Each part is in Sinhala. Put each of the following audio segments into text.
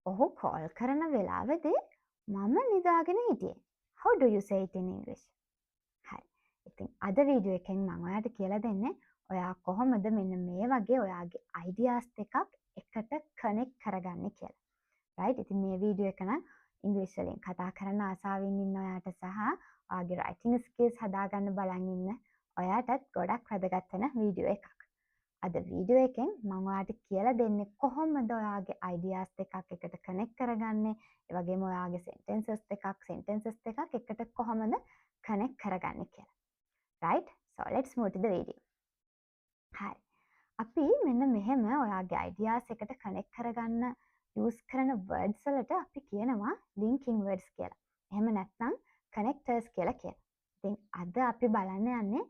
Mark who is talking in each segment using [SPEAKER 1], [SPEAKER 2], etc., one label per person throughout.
[SPEAKER 1] ඔහු කෝල් කරන වෙලාවේදී මම නිදාගෙන හිටියේ. How do you say it in English? හරි. ඉතින් අද වීඩියෝ එකෙන් මම ඔයාලට කියලා දෙන්නේ ඔයා කොහොමද මෙන්න මේ වගේ ඔයාගේ ideas දෙකක් එකට connect කරගන්නේ කියලා. right? ඉතින් මේ වීඩියෝ එක නම් ඉංග්‍රීසි වලින් කතා කරන්න ආසාවෙන් ඉන්න ඔයාට සහ ඔයාගේ writing skills හදාගන්න බලන් ඉන්න ඔයාටත් ගොඩක් වැදගත් වෙන වීඩියෝ එකක්. අද වීඩියෝ එකෙන් මම ඔයාලට කියලා දෙන්නේ කොහොමද ඔයාගේ ideas දෙකක් එකට connect කරගන්නේ, ඒ වගේම ඔයාගේ sentences දෙකක් එකට කොහොමද connect කරගන්නේ කියලා. right? so let's move to the video. හරි. අපි මෙන්න මෙහෙම ඔයාගේ ideas එකට connect කරගන්න use කරන words වලට අපි කියනවා linking words කියලා. එහෙම නැත්නම් connectors කියලා කියනවා. ඉතින් අද අපි බලන්න යන්නේ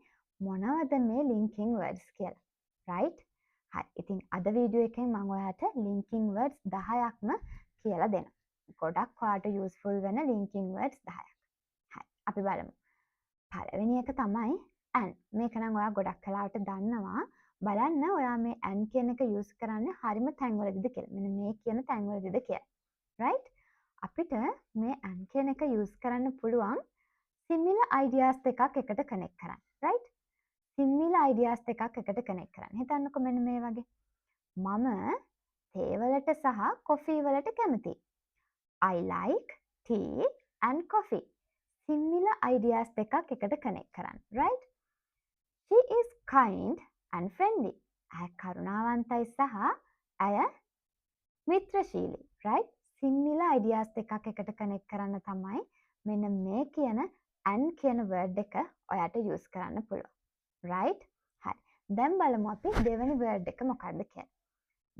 [SPEAKER 1] මොනවද මේ linking words කියලා. right? හරි. ඉතින් අද වීඩියෝ එකෙන් මම ඔයාලට linking words 10ක්ම කියලා දෙනවා. ගොඩක් ඔයාලට useful වෙන linking words 10ක්. හරි. අපි බලමු. පළවෙනි එක තමයි and. මේක නම් ඔයා ගොඩක් කලාවට දන්නවා. බලන්න ඔයා මේ and කියන එක use කරන්නේ හරිම තැන්වලදීද කියලා. මෙන්න මේ කියන තැන්වලදීද කියලා. right? අපිට මේ and කියන එක use කරන්න පුළුවන් similar ideas දෙකක් එකට connect කරන්න. right? similar ideas දෙකක් එකට connect කරන්න. හිතන්නකෝ මෙන්න මේ වගේ. මම තේ වලට සහ කොෆි වලට කැමතියි. I like tea and coffee. similar ideas දෙකක් එකට connect කරන්න. right? She is kind and friendly. ඇය කරුණාවන්තයි සහ ඇය මිත්‍රශීලී. right? similar ideas දෙකක් එකට connect කරන්න තමයි මෙන්න මේ කියන and කියන word එක ඔයාට use කරන්න පුළුවන්. right? හරි. දැන් බලමු අපි දෙවෙනි word එක මොකක්ද කියලා.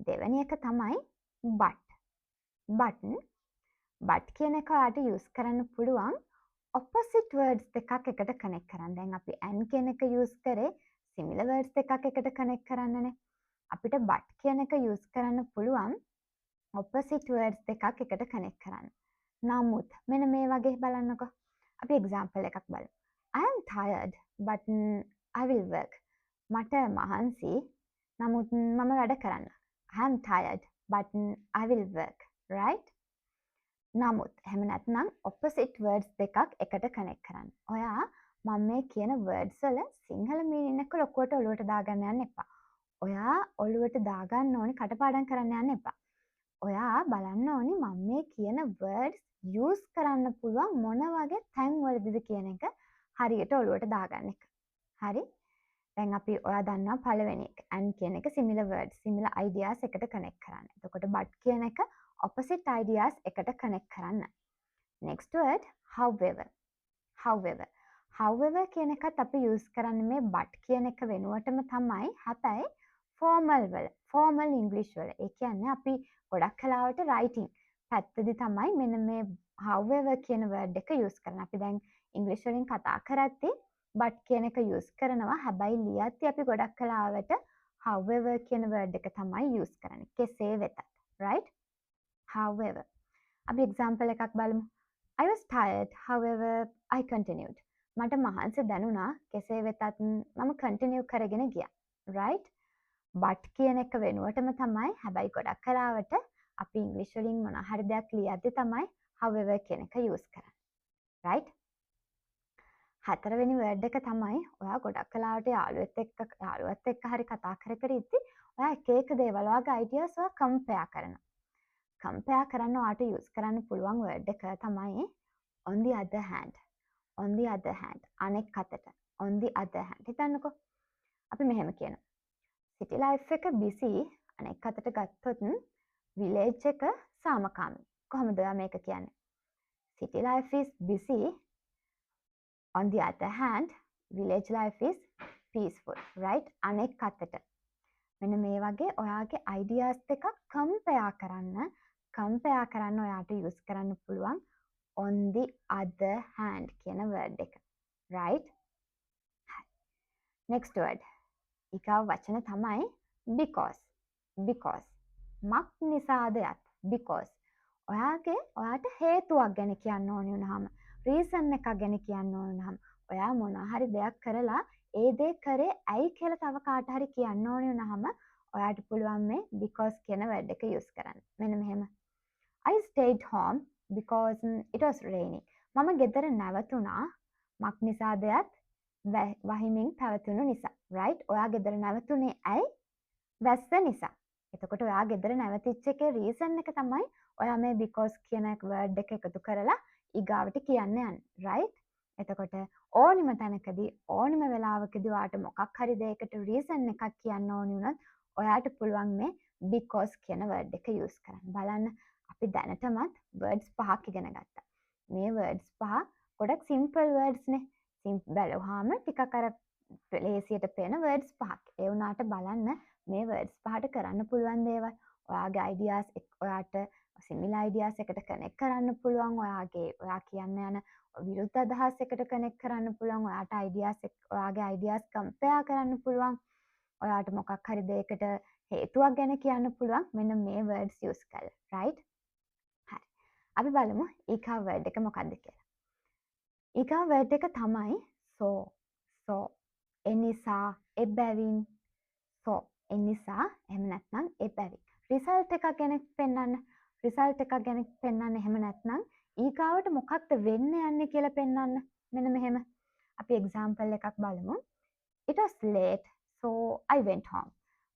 [SPEAKER 1] දෙවෙනි එක තමයි but. but කියන එක ඔයාට use කරන්න පුළුවන් opposite words දෙකක් එකට connect කරන්න. දැන් අපි and කියන එක use කරේ similar words දෙකක් එකට connect කරන්නනේ. අපිට but කියන එක use කරන්න පුළුවන් opposite words දෙකක් එකට connect කරන්න. නමුත් මෙන්න මේ වගේ බලන්නකෝ. අපි example එකක් බලමු. I am tired but I will work. මට මහන්සි නමුත් මම වැඩ කරන්න. I am tired but I will work. right? නමුත් එහෙම නැත්නම් opposite words දෙකක් එකට connect කරන්න. ඔයා මම මේ කියන words වල සිංහල meaning එක ලොකුවට ඔලුවට දාගන්න යන්න එපා. ඔයා ඔලුවට දාගන්න ඕනි කටපාඩම් කරන්න යන්න එපා. ඔයා බලන්න ඕනි මම මේ කියන words use කරන්න පුළුවන් මොන වගේ තැන් වලදීද කියන එක හරියට ඔලුවට දාගන්න එක. හරි? දැන් අපි ඔයා දන්නවා පළවෙනි එක and කියන එක similar words, similar ideas එකට connect කරන්න. එතකොට but කියන එක opposite ideas එකට connect කරන්න. next word however. however කියන එකත් අපි use කරන්නේ මේ but කියන එක වෙනුවටම තමයි. හැබැයි formal English වල. ඒ කියන්නේ අපි ගොඩක් කලාවට writing පැත්තදී තමයි මෙන්න මේ however කියන word එක use කරන්නේ. අපි දැන් English වලින් කතා කරද්දී but කියන එක use කරනවා. හැබැයි ලියද්දී අපි ගොඩක් කලාවට however කියන word එක තමයි use කරන්නේ. කෙසේ වෙතත්. right? however. අපි example එකක් බලමු. I was tired, however I continued. මට මහන්සි දැනුණා. කෙසේ වෙතත් මම continue කරගෙන ගියා. right? but කියන එක වෙනුවටම තමයි. හැබැයි ගොඩක් කලාවට අපි English වලින් මොන හරි දෙයක් ලියද්දී තමයි however කියන එක use කරන්නේ. right? හතරවෙනි word එක තමයි ඔයා ගොඩක් කලාවට යාළුවත් එක්ක හරි කතා කර ඉද්දි ඔයා එක දේවල් ඔයාගේ ideas ඔයා compare කරනවා. compare කරන්න ඔයාට use කරන්න පුළුවන් word එක තමයි on the other hand. අනෙක් අතට. on the other hand. හිතන්නකෝ. අපි මෙහෙම කියනවා. city life එක busy. අනෙක් අතට ගත්තොත් village එක සාමකාමී. කොහොමද ඔයා මේක කියන්නේ? city life is busy. On the other hand, village life is peaceful. right? අනෙක් අතට. මෙන්න මේ වගේ ඔයාගේ ideas දෙකක් compare කරන්න ඔයාට use කරන්න පුළුවන් on the other hand කියන word එක. right? next word. ඊගාව වචන තමයි because. මක් නිසාද යත්. because. ඔයාට හේතුවක් ගැන කියන්න ඕනේ වුණාම, reason එකක් ගැන කියන්න ඕනේ වුණාම, ඔයා මොන හරි දෙයක් කරලා ඒ දේ කරේ ඇයි කියලා තව කාට හරි කියන්න ඕනේ වුණාම ඔයාට පුළුවන් මේ because කියන word එක use කරන්න. මෙන්න මෙහෙම. I stayed home because it was raining. මම ගෙදර නැවතුණා මක් නිසාදයත් වහිමින් පැවතුණු නිසා. right? ඔයා ගෙදර නැවතුනේ ඇයි? වැස්ස නිසා. එතකොට ඔයා ගෙදර නැවතිච්ච එකේ reason එක තමයි ඔයා මේ because කියන word එක එකතු කරලා ඊගාවට කියන්න යන්නේ. right? එතකොට ඕනිම තැනකදී ඕනිම වෙලාවකදී ඔයාට මොකක් හරි දෙයකට reason එකක් කියන්න ඕනි වුණොත් ඔයාට පුළුවන් මේ because කියන word එක use කරන්න. බලන්න අපි දැනටමත් words 5ක් ඉගෙන ගත්තා. මේ words 5 ගොඩක් simple words නේ. බැලුවාම ටිකක් අර ලේසියට පේන words 5ක්. ඒ වුණාට බලන්න මේ words 5ට කරන්න පුළුවන් දේවල්. ඔයාගේ ideas ඔයාට similar ideas එකට connect කරන්න පුළුවන්. ඔයා කියන්න යන විරුද්ධ අදහස් එකට connect කරන්න පුළුවන්. ඔයාගේ ideas compare කරන්න පුළුවන්. ඔයාට මොකක් හරි දෙයකට හේතුවක් ගැන කියන්න පුළුවන්. මෙන්න මේ words use කරලා. right? හරි. අපි බලමු ඊගා word එක මොකක්ද කියලා. ඊගා word එක තමයි so එනිසා එබැවින් එනිසා එහෙම නැත්නම් එබැවින් රිසල්ට් එකක් ගැන පෙන්වන්න එහෙම නැත්නම් ඊගාවට මොකක්ද වෙන්න යන්නේ කියලා පෙන්වන්න මෙන්න මෙහෙම අපි එක්සැම්පල් එකක් බලමු it was late so I went home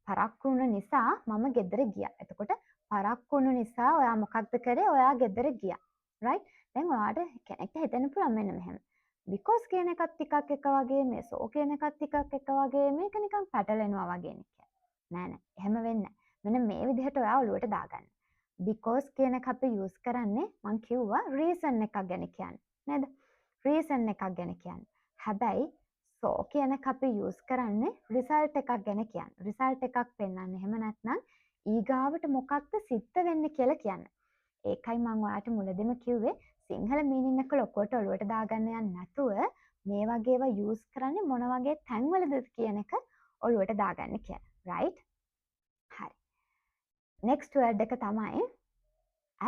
[SPEAKER 1] පරක්කු වුණ නිසා මම ගෙදර ගියා එතකොට පරක්කු වුණ නිසා ඔයා මොකක්ද කරේ ඔයා ගෙදර ගියා right දැන් ඔයාට කෙනෙක්ට හිතෙන්න පුළුවන් මෙන්න මෙහෙම because කියන එකත් ටිකක් එක වගේ මේ so කියන එකත් ටිකක් එක වගේ මේක නිකන් පැටලෙනවා වගේ නේ නෑ එහෙම වෙන්නේ මෙන්න මේ විදිහට ඔයා ඔලුවට දාගන්න because කියන එක අපි use කරන්නේ මං කිව්වා reason එකක් ගැන කියන්නේ නේද reason එකක් ගැන කියන්නේ හැබැයි so කියන එක අපි use කරන්නේ result එකක් ගැන කියන්නේ result එකක් පෙන්වන්නේ එහෙම නැත්නම් ඊගාවට මොකක්ද සිද්ධ වෙන්නේ කියලා කියන්නේ ඒකයි මම ඔයාලට මුලදීම කිව්වේ සිංහල මීනින් එක ලොකුවට ඔලුවට දාගන්න යන්නේ නැතුව මේ වගේ ඒවා යූස් කරන්නේ මොන වගේ තැන්වලද කියන එක ඔලුවට දාගන්න කියලා. right? හරි. next word එක තමයි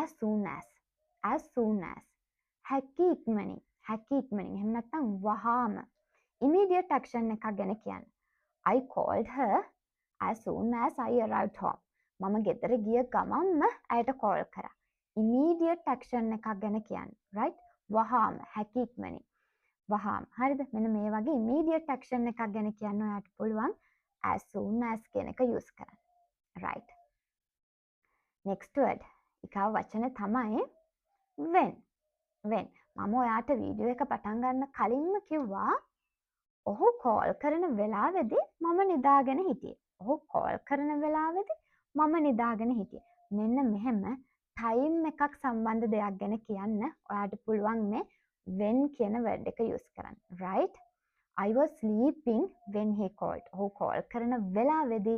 [SPEAKER 1] as soon as හැකි ඉක්මනින් එහෙම නැත්නම් වහාම immediate action එකක් ගැන කියන්නේ. I called her as soon as I arrived home. මම ගෙදර ගිය ගමන්ම ඇයට call කරා. immediate action එකක් ගැන කියන්නේ right වහාම හැකි ඉක්මනින් වහාම හරිද මෙන්න මේ වගේ immediate action එකක් ගැන කියන්න ඔයාට පුළුවන් as soon as කියන එක use කරන්න right next word ඊගාව වචන තමයි when මම ඔයාට වීඩියෝ එක පටන් ගන්න කලින්ම කිව්වා ඔහු call කරන වෙලාවේදී මම නිදාගෙන හිටියේ ඔහු call කරන වෙලාවේදී මම නිදාගෙන හිටියේ මෙන්න මෙහෙම ටයිම් එකක් සම්බන්ධ දෙයක් ගැන කියන්න ඔයාට පුළුවන් මේ when කියන word එක use කරන්න. right? I was sleeping when he called. ඔහු call කරන වෙලාවේදී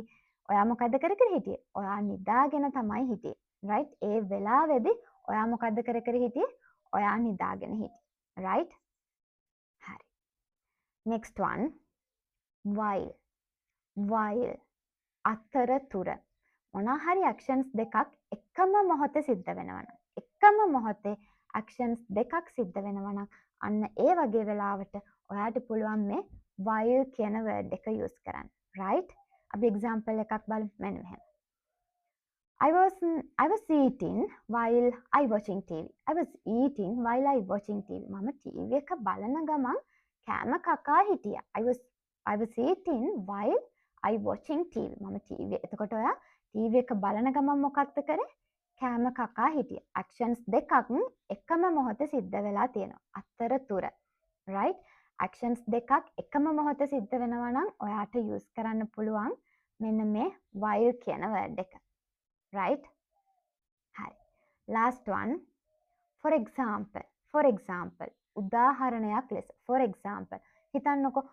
[SPEAKER 1] ඔයා මොකද්ද කර හිටියේ? ඔයා නිදාගෙන තමයි හිටියේ. right? ඒ වෙලාවේදී ඔයා මොකද්ද කර හිටියේ? ඔයා නිදාගෙන හිටියේ. right? හරි. next one while අතරතුර මොනවා හරි actions දෙකක් එකම මොහොතේ සිද්ධ වෙනවා එකම මොහොතේ actions දෙකක් සිද්ධ වෙනවා අන්න ඒ වගේ වෙලාවට ඔයාට පුළුවන් මේ while කියන word එක use කරන්න right අපි example එකක් බලමු මෙන්න මෙහෙම I was eating while I watching TV මම TV එක බලන ගමන් කෑම කකා හිටියා I was eating while I watching TV මම TV එතකොට ඔයා TV එක බලන ගමන් මොකක්ද කරේ? කෑම කකා හිටියා. actions දෙකක් එකම මොහොතේ සිද්ධ වෙලා තියෙනවා. අතරතුර. right? actions දෙකක් එකම මොහොතේ සිද්ධ වෙනවා නම් ඔයාට use කරන්න පුළුවන් මෙන්න මේ while කියන word එක. right? හරි. last one for example උදාහරණයක් ලෙස for example හිතන්නකෝ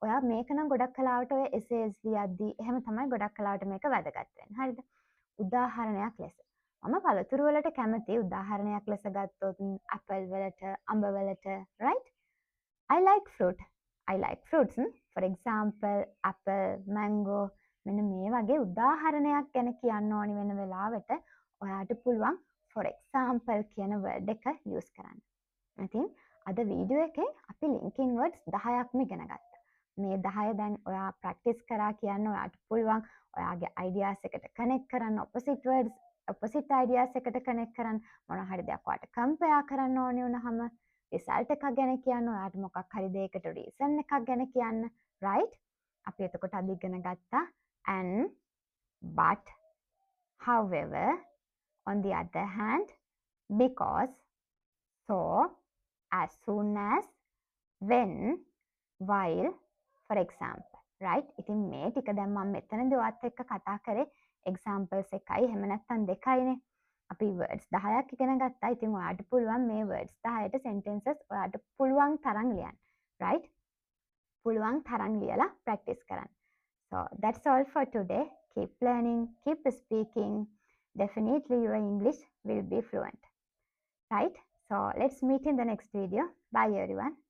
[SPEAKER 1] ඔයා මේක නම් ගොඩක් කලාවට ඔය essays ලියද්දී එහෙම තමයි ගොඩක් කලාවට මේක වැදගත් වෙන්නේ. හරිද? උදාහරණයක් ලෙස. මම පළතුරු වලට කැමති උදාහරණයක් ලෙස ගත්තොත් apple වලට, අඹ වලට, right? I like fruits. For example, apple, mango මෙන්න මේ වගේ උදාහරණයක් ගැන කියන්න ඕනි වෙන වෙලාවට ඔයාට පුළුවන් for example කියන word එක use කරන්න. ඉතින් අද වීඩියෝ එකේ අපි linking words 10ක්ම ඉගෙන ගත්තා. මේ 10 දැන් ඔයා ප්‍රැක්ටිස් කරා කියන්න ඔයාට පුළුවන් ඔයාගේ ideas එකට connect කරන්න opposite words opposite ideas එකට connect කරන්න මොන හරි දෙයක් ඔයාලට compare කරන්න ඕනේ වුණාම result එකක් ගැන කියන්න ඔයාලට මොකක් හරි දෙයකට reason එකක් ගැන කියන්න right අපි එතකොට අද ඉගෙන ගත්තා and but however on the other hand because so as soon as when while for example right ඉතින් මේ ටික දැන් මම මෙතනදී ඔයත් එක්ක කතා කරේ examples එකයි එහෙම නැත්නම් දෙකයිනේ අපි words 10ක් ඉගෙන ගත්තා. ඉතින් ඔයාලට පුළුවන් මේ words 10ට sentences ඔයාලට පුළුවන් තරම් ලියන්න. right? පුළුවන් තරම් ලියලා practice කරන්න. So that's all for today. Keep learning, keep speaking. Definitely your English will be fluent. Right? So let's meet in the next video. Bye everyone.